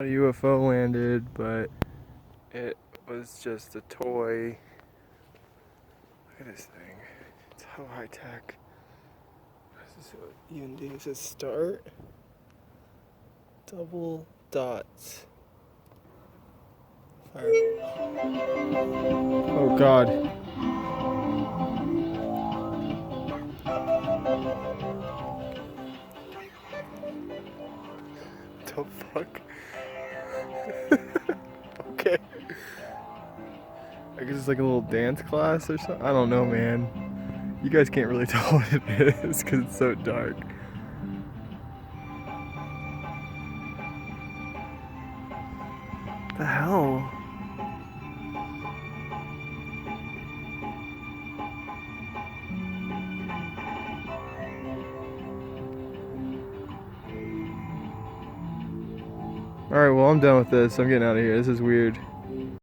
A UFO landed, but it was just a toy. Look at this thing. It's so high tech. This is what END says start. Double dots. Fire. Oh god. The fuck? Okay. I guess it's like a little dance class or something. I don't know, man. You guys can't really tell what it is because it's so dark. The hell? Alright, well, I'm done with this. I'm getting out of here. This is weird.